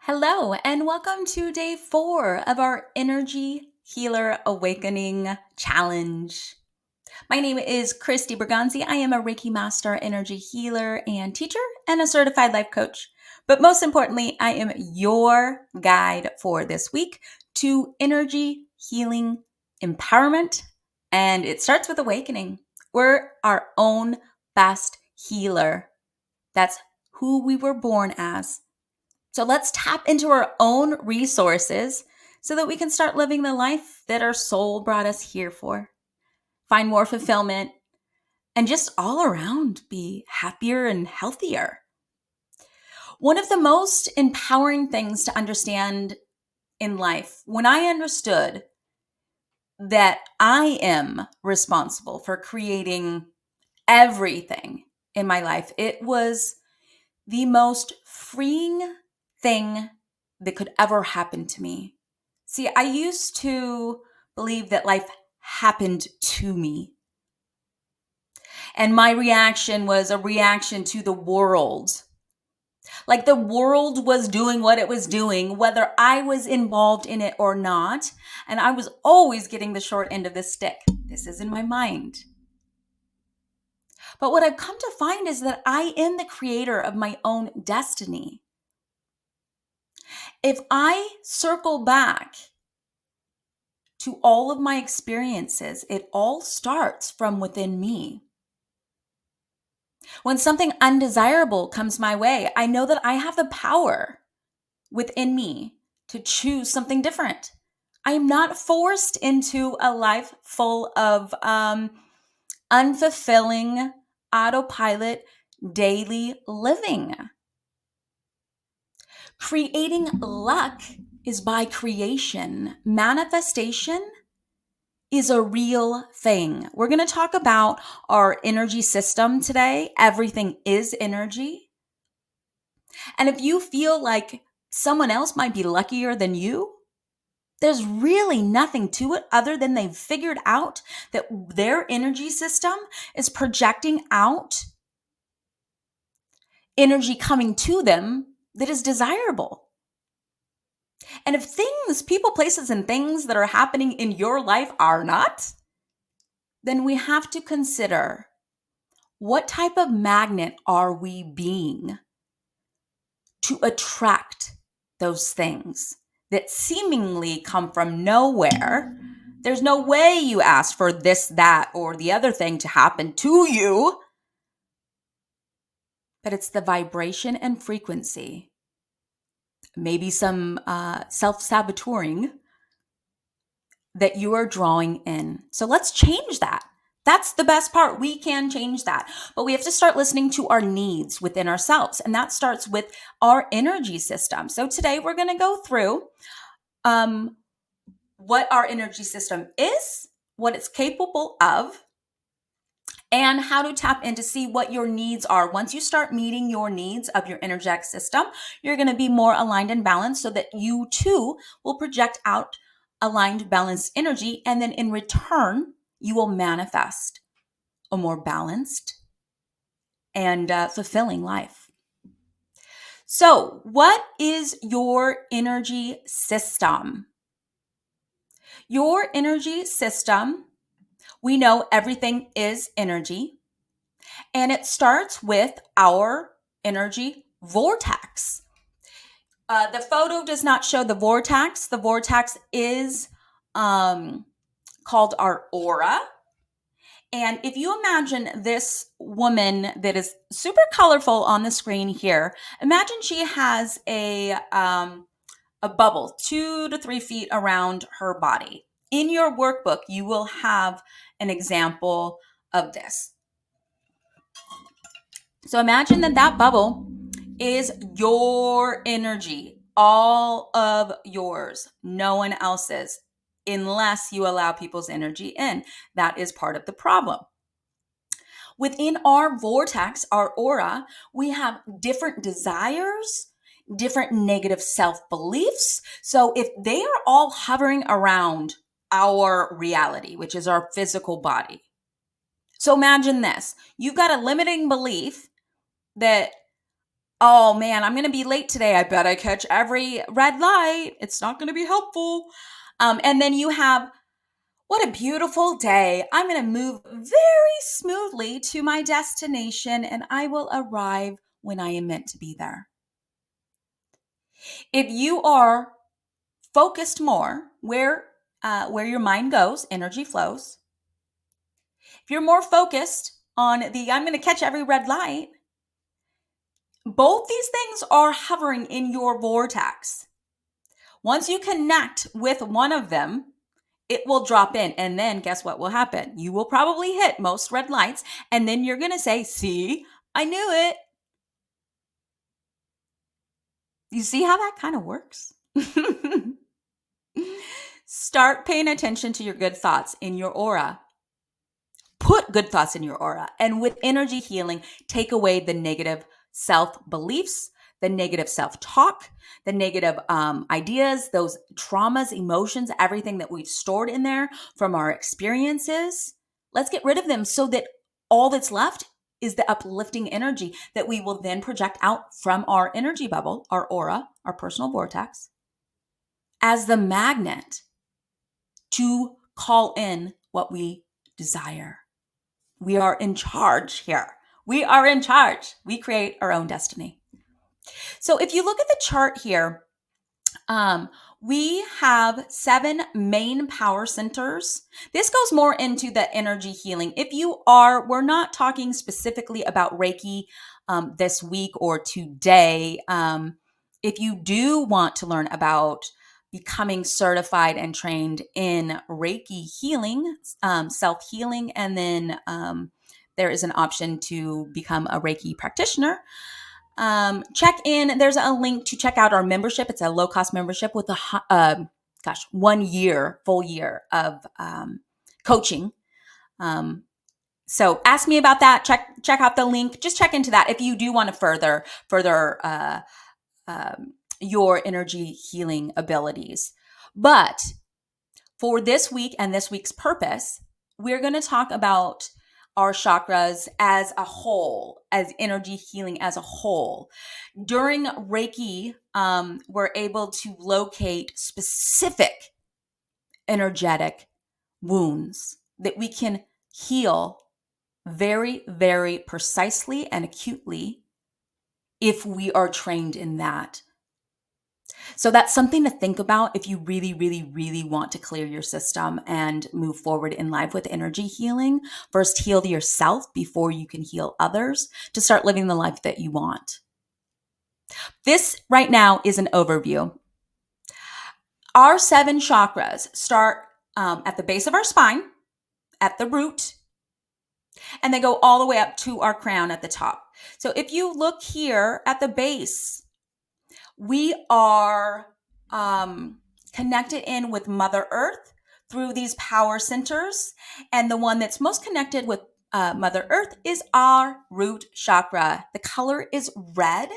Hello, and welcome to day 4 of our Energy Healer Awakening Challenge. My name is Christy Berganzi. I am a Reiki Master, Energy Healer, and teacher, and a certified life coach. But most importantly, I am your guide for this week to energy healing empowerment. And it starts with awakening. We're our own best healer. That's who we were born as. So let's tap into our own resources so that we can start living the life that our soul brought us here for. Find more fulfillment and just all around be happier and healthier. One of the most empowering things to understand in life, when I understood that I am responsible for creating everything in my life, it was the most freeing thing that could ever happen to me. See, I used to believe that life happened to me. And my reaction was a reaction to the world. Like the world was doing what it was doing, whether I was involved in it or not. And I was always getting the short end of the stick. This is in my mind. But what I've come to find is that I am the creator of my own destiny. If I circle back to all of my experiences, it all starts from within me. When something undesirable comes my way, I know that I have the power within me to choose something different. I am not forced into a life full of unfulfilling autopilot daily living. Creating luck is by creation. Manifestation is a real thing. We're going to talk about our energy system today. Everything is energy. And if you feel like someone else might be luckier than you, there's really nothing to it other than they've figured out that their energy system is projecting out energy coming to them that is desirable. And if things, people, places, and things that are happening in your life are not, then we have to consider what type of magnet are we being to attract those things that seemingly come from nowhere. There's no way you asked for this, that, or the other thing to happen to you. But it's the vibration and frequency, maybe some self-saboteuring that you are drawing in. So let's change that. That's the best part. We can change that. But we have to start listening to our needs within ourselves. And that starts with our energy system. So today we're going to go through what our energy system is, what it's capable of, and how to tap in to see what your needs are. Once you start meeting your needs of your energetic system, you're going to be more aligned and balanced so that you too will project out aligned, balanced energy. And then in return, you will manifest a more balanced and fulfilling life. So, what is your energy system? Your energy system, we know everything is energy, and it starts with our energy vortex. The photo does not show the vortex. The vortex is called our aura. And if you imagine this woman that is super colorful on the screen here, imagine she has a bubble 2 to 3 feet around her body. In your workbook, you will have an example of this. So imagine that bubble is your energy, all of yours, no one else's, unless you allow people's energy in. That is part of the problem. Within our vortex, our aura, we have different desires, different negative self-beliefs. So if they are all hovering around our reality, which is our physical body. So imagine this. You've got a limiting belief that Oh man, I'm going to be late today. I bet I catch every red light. It's not going to be helpful. And then you have, what a beautiful day. I'm going to move very smoothly to my destination and I will arrive when I am meant to be there. If you are focused more where your mind goes, energy flows. If you're more focused on the I'm going to catch every red light, both these things are hovering in your vortex. Once you connect with one of them, it will drop in. And then guess what will happen? You will probably hit most red lights. And then you're going to say, see, I knew it. You see how that kind of works? Start paying attention to your good thoughts in your aura. Put good thoughts in your aura. And with energy healing, take away the negative self-beliefs, the negative self-talk, the negative ideas, those traumas, emotions, everything that we've stored in there from our experiences. Let's get rid of them so that all that's left is the uplifting energy that we will then project out from our energy bubble, our aura, our personal vortex, as the magnet to call in what we desire. We are in charge here. We are in charge. We create our own destiny. So if you look at the chart here, we have 7 main power centers. This goes more into the energy healing. We're not talking specifically about Reiki this week or today. If you do want to learn about becoming certified and trained in Reiki healing, self-healing, and then there is an option to become a Reiki practitioner. Check in. There's a link to check out our membership. It's a low-cost membership with a 1 year, full year of coaching. So ask me about that. Check out the link. Just check into that if you do want to further your energy healing abilities. But for this week and this week's purpose, we're going to talk about our chakras as a whole, as energy healing as a whole. During Reiki, we're able to locate specific energetic wounds that we can heal very, very precisely and acutely if we are trained in that. So that's something to think about if you really, really, really want to clear your system and move forward in life with energy healing. First, heal yourself before you can heal others to start living the life that you want. This right now is an overview. Our 7 chakras start at the base of our spine, at the root, and they go all the way up to our crown at the top. So if you look here at the base, we are connected in with Mother Earth through these power centers. And the one that's most connected with Mother Earth is our root chakra. The color is red.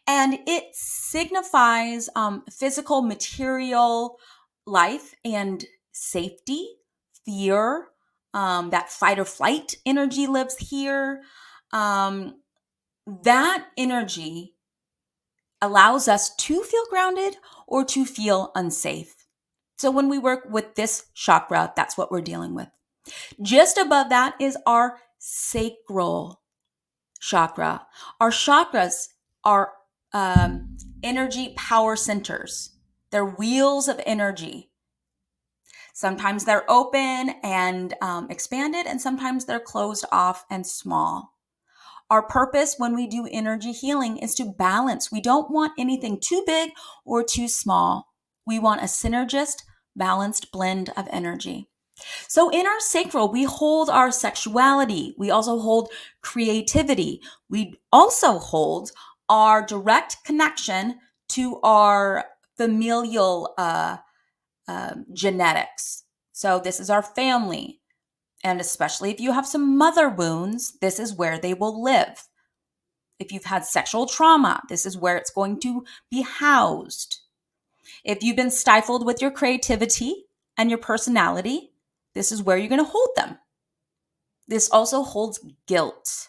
And it signifies physical, material life and safety, fear, that fight or flight energy lives here. That energy allows us to feel grounded or to feel unsafe. So when we work with this chakra, that's what we're dealing with. Just above that is our sacral chakra. Our chakras are energy power centers. They're wheels of energy. Sometimes they're open and expanded, and sometimes they're closed off and small. Our purpose when we do energy healing is to balance. We don't want anything too big or too small. We want a synergist, balanced blend of energy. So in our sacral, we hold our sexuality. We also hold creativity. We also hold our direct connection to our familial genetics. So this is our family. And especially if you have some mother wounds, this is where they will live. If you've had sexual trauma, this is where it's going to be housed. If you've been stifled with your creativity and your personality, this is where you're going to hold them. This also holds guilt.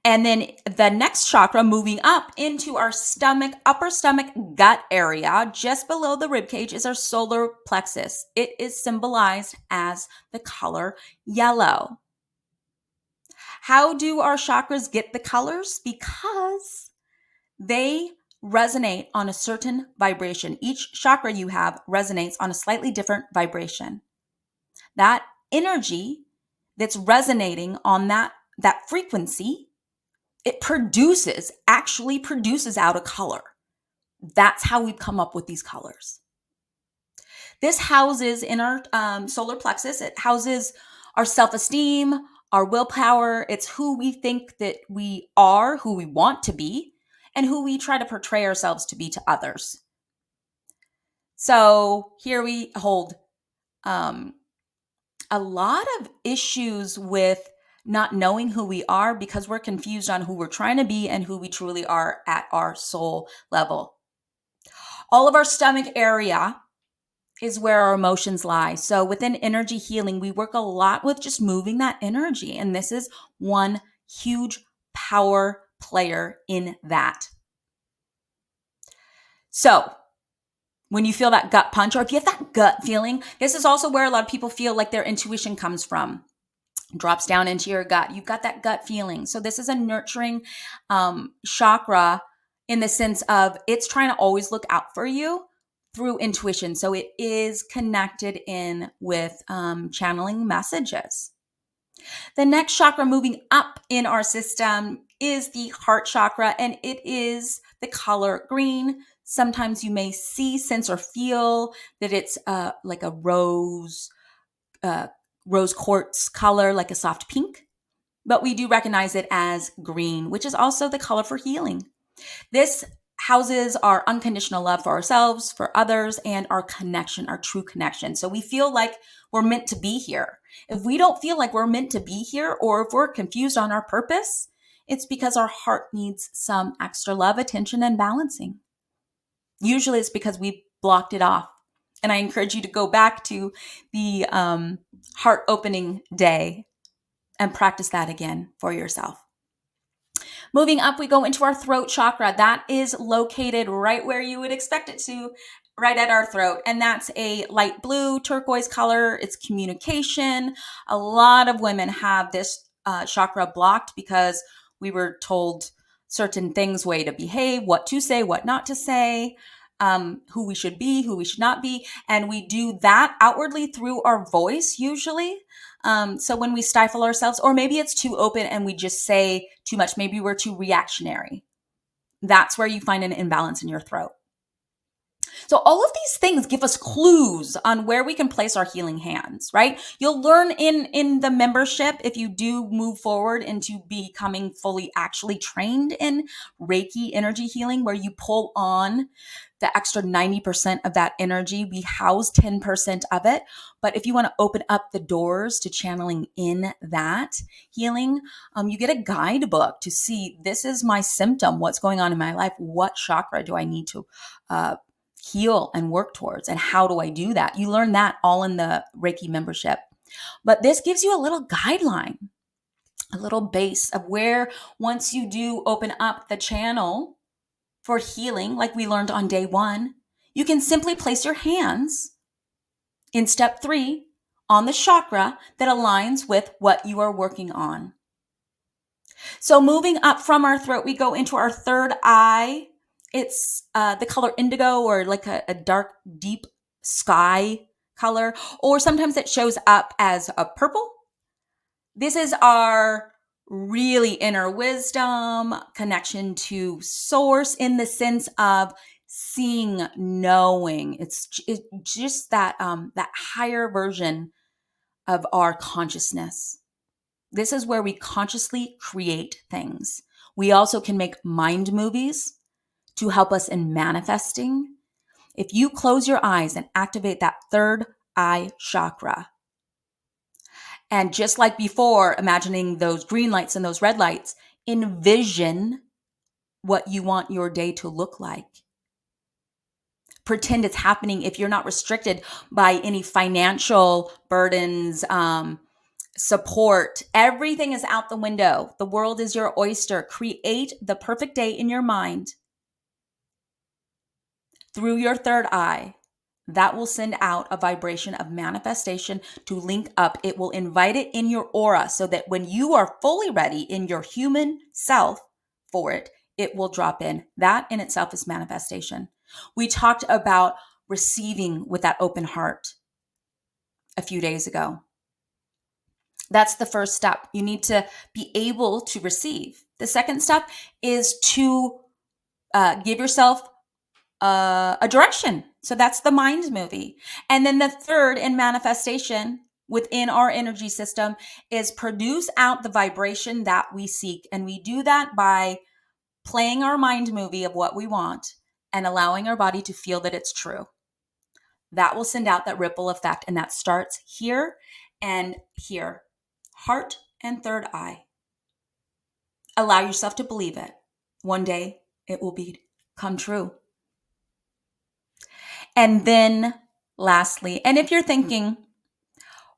And then the next chakra moving up into our stomach, upper stomach, gut area, just below the rib cage, is our solar plexus. It is symbolized as the color yellow. How do our chakras get the colors? Because they resonate on a certain vibration. Each chakra you have resonates on a slightly different vibration. That energy that's resonating on that frequency, it actually produces out a color. That's how we've come up with these colors. This houses in our solar plexus, it houses our self-esteem, our willpower. It's who we think that we are, who we want to be, and who we try to portray ourselves to be to others. So here we hold a lot of issues with not knowing who we are because we're confused on who we're trying to be and who we truly are at our soul level. All of our stomach area is where our emotions lie. So within energy healing, we work a lot with just moving that energy. And this is one huge power player in that. So when you feel that gut punch, or if you have that gut feeling, this is also where a lot of people feel like their intuition comes from. Drops down into your gut. You've got that gut feeling. So this is a nurturing chakra in the sense of it's trying to always look out for you through intuition. So it is connected in with channeling messages. The next chakra moving up in our system is the heart chakra, and it is the color green. Sometimes you may see, sense, or feel that it's like a rose quartz color, like a soft pink, but we do recognize it as green, which is also the color for healing. This houses our unconditional love for ourselves, for others, and our connection, our true connection. So we feel like we're meant to be here. If we don't feel like we're meant to be here, or if we're confused on our purpose, it's because our heart needs some extra love, attention, and balancing. Usually it's because we blocked it off. And I encourage you to go back to the heart opening day and practice that again for yourself. Moving up, we go into our throat chakra. That is located right where you would expect it to, right at our throat. And that's a light blue turquoise color. It's communication. A lot of women have this chakra blocked because we were told certain things, way to behave, what to say, what not to say, who we should be, who we should not be. And we do that outwardly through our voice usually. So when we stifle ourselves, or maybe it's too open and we just say too much, maybe we're too reactionary. That's where you find an imbalance in your throat. So all of these things give us clues on where we can place our healing hands, right? You'll learn in the membership, if you do move forward into becoming fully actually trained in Reiki energy healing, where you pull on the extra 90% of that energy. We house 10% of it. But if you want to open up the doors to channeling in that healing, you get a guidebook to see, this is my symptom, what's going on in my life, what chakra do I need to heal and work towards, and how do I do that? You learn that all in the Reiki membership. But this gives you a little guideline, a little base of where, once you do open up the channel for healing, like we learned on day 1, you can simply place your hands in step 3 on the chakra that aligns with what you are working on. So moving up from our throat, we go into our third eye. It's the color indigo, or like a dark, deep sky color, or sometimes it shows up as a purple. This is our really inner wisdom, connection to source, in the sense of seeing, knowing. It's just that that higher version of our consciousness. This is where we consciously create things. We also can make mind movies to help us in manifesting. If you close your eyes and activate that third eye chakra, and just like before, imagining those green lights and those red lights, envision what you want your day to look like. Pretend it's happening. If you're not restricted by any financial burdens, support. Everything is out the window. The world is your oyster. Create the perfect day in your mind through your third eye. That will send out a vibration of manifestation to link up. It will invite it in your aura so that when you are fully ready in your human self for it, it will drop in. That in itself is manifestation. We talked about receiving with that open heart a few days ago. That's the first step. You need to be able to receive. The second step is to give yourself a direction. So that's the mind movie. And then the third in manifestation within our energy system is produce out the vibration that we seek. And we do that by playing our mind movie of what we want and allowing our body to feel that it's true. That will send out that ripple effect. And that starts here and here. Heart and third eye. Allow yourself to believe it. One day it will become true. And then lastly, and if you're thinking,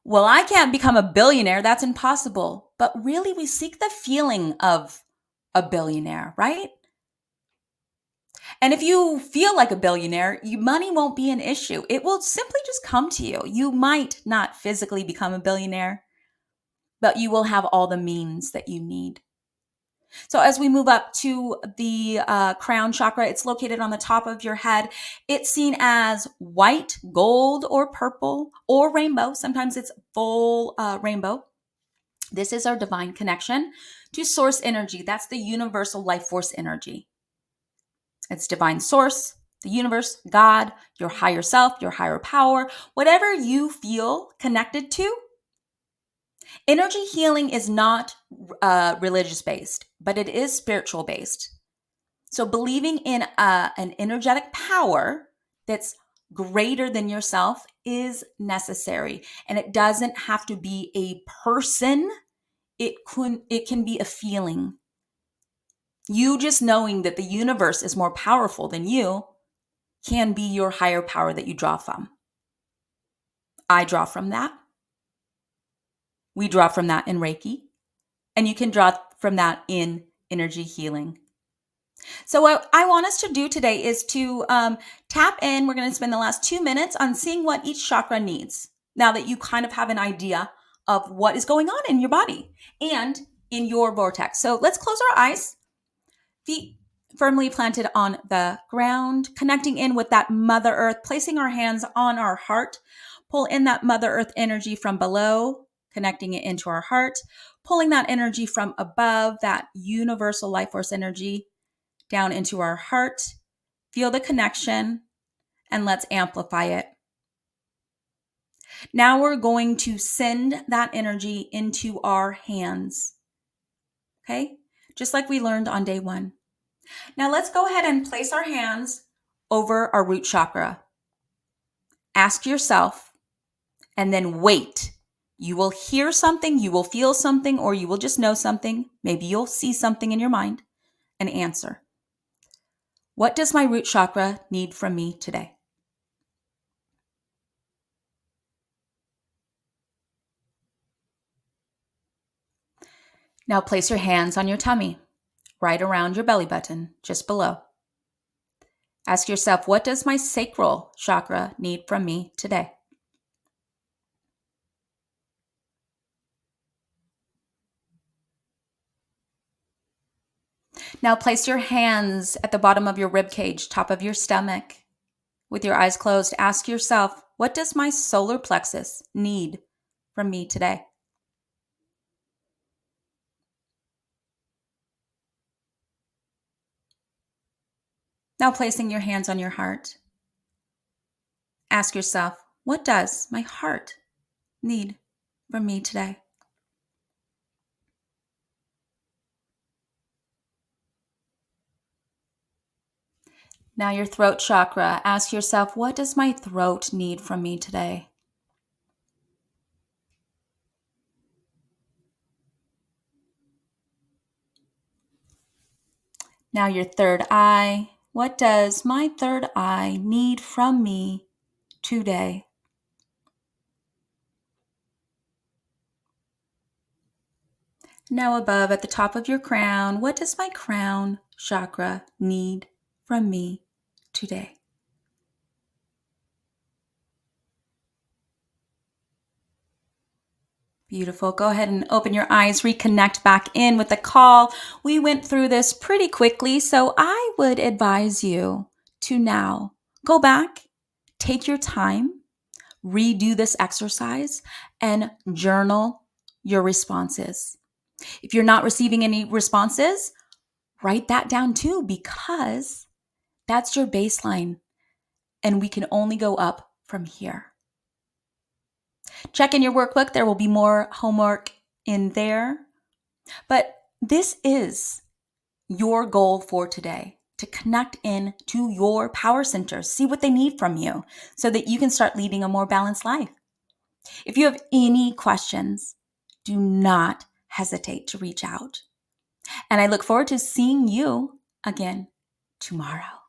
well, I can't become a billionaire, that's impossible. But really, we seek the feeling of a billionaire, right? And if you feel like a billionaire, money won't be an issue. It will simply just come to you. You might not physically become a billionaire, but you will have all the means that you need. So as we move up to the crown chakra, it's located on the top of your head. It's seen as white, gold, or purple, or rainbow. Sometimes it's full rainbow. This is our divine connection to source energy. That's the universal life force energy. It's divine source, the universe, God, your higher self, your higher power, whatever you feel connected to. Energy healing is not religious based, but it is spiritual based. So believing in an energetic power that's greater than yourself is necessary. And it doesn't have to be a person. It can be a feeling. You just knowing that the universe is more powerful than you can be your higher power that you draw from. I draw from that. We draw from that in Reiki. And you can draw from that in energy healing. So what I want us to do today is to tap in. We're going to spend the last 2 minutes on seeing what each chakra needs. Now that you kind of have an idea of what is going on in your body and in your vortex. So let's close our eyes. Feet firmly planted on the ground, connecting in with that Mother Earth, placing our hands on our heart. Pull in that Mother Earth energy from below, connecting it into our heart. Pulling that energy from above, that universal life force energy, down into our heart. Feel the connection, and let's amplify it. Now we're going to send that energy into our hands. Okay? Just like we learned on day 1. Now let's go ahead and place our hands over our root chakra. Ask yourself, and then wait. You will hear something, you will feel something, or you will just know something. Maybe you'll see something in your mind and answer. What does my root chakra need from me today? Now place your hands on your tummy, right around your belly button, just below. Ask yourself, what does my sacral chakra need from me today? Now place your hands at the bottom of your rib cage, top of your stomach. With your eyes closed, ask yourself, what does my solar plexus need from me today? Now placing your hands on your heart. Ask yourself, what does my heart need from me today? Now your throat chakra. Ask yourself, what does my throat need from me today? Now your third eye. What does my third eye need from me today? Now, above at the top of your crown, what does my crown chakra need from me today? Beautiful. Go ahead and open your eyes, reconnect back in with the call. We went through this pretty quickly, so I would advise you to now go back, take your time, redo this exercise, and journal your responses. If you're not receiving any responses, write that down too, because that's your baseline, and we can only go up from here. Check in your workbook. There will be more homework in there. But this is your goal for today, to connect in to your power centers, see what they need from you so that you can start leading a more balanced life. If you have any questions, do not hesitate to reach out. And I look forward to seeing you again tomorrow.